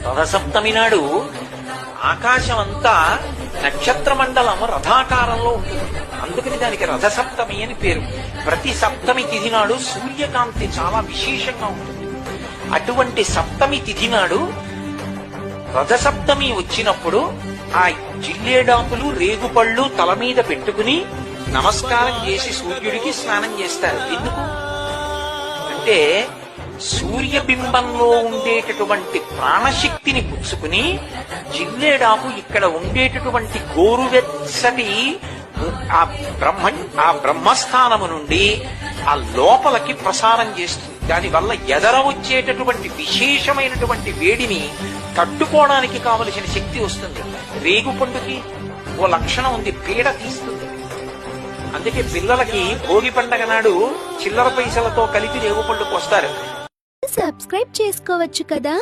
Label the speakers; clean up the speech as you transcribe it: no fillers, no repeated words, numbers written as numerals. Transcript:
Speaker 1: రథసప్తమి నాడు ఆకాశం అంతా నక్షత్ర మండలం రథాకారంలో ఉంటుంది. అందుకని దానికి రథసప్తమి అని పేరు. ప్రతి సప్తమి తిథి నాడు సూర్యకాంతి చాలా విశేషంగా ఉంటుంది. అటువంటి సప్తమి తిథి నాడు రథసప్తమి వచ్చినప్పుడు ఆ జిల్లేడాకులు రేగుపళ్ళు తల మీద పెట్టుకుని నమస్కారం చేసి సూర్యుడికి స్నానం చేస్తారు. ఎందుకు అంటే సూర్యబింబంలో ఉండేటటువంటి ప్రాణశక్తిని పుచ్చుకుని జిల్లేడాకు ఇక్కడ ఉండేటటువంటి గోరువెచ్చటి ఆ బ్రహ్మస్థానము నుండి ఆ లోపలికి ప్రసారం చేస్తుంది. దానివల్ల ఎదర వచ్చేటటువంటి విశేషమైనటువంటి వేడిని తట్టుకోవడానికి కావలసిన శక్తి వస్తుంది. రేగుపండుకి ఓ లక్షణం ఉంది, పీడ తీస్తుంది. అందుకే పిల్లలకి భోగి పండగ నాడు చిల్లర పైసలతో కలిపి రేగుపండుకు వస్తారు.
Speaker 2: సబ్స్క్రైబ్ చేసుకోవచ్చు కదా.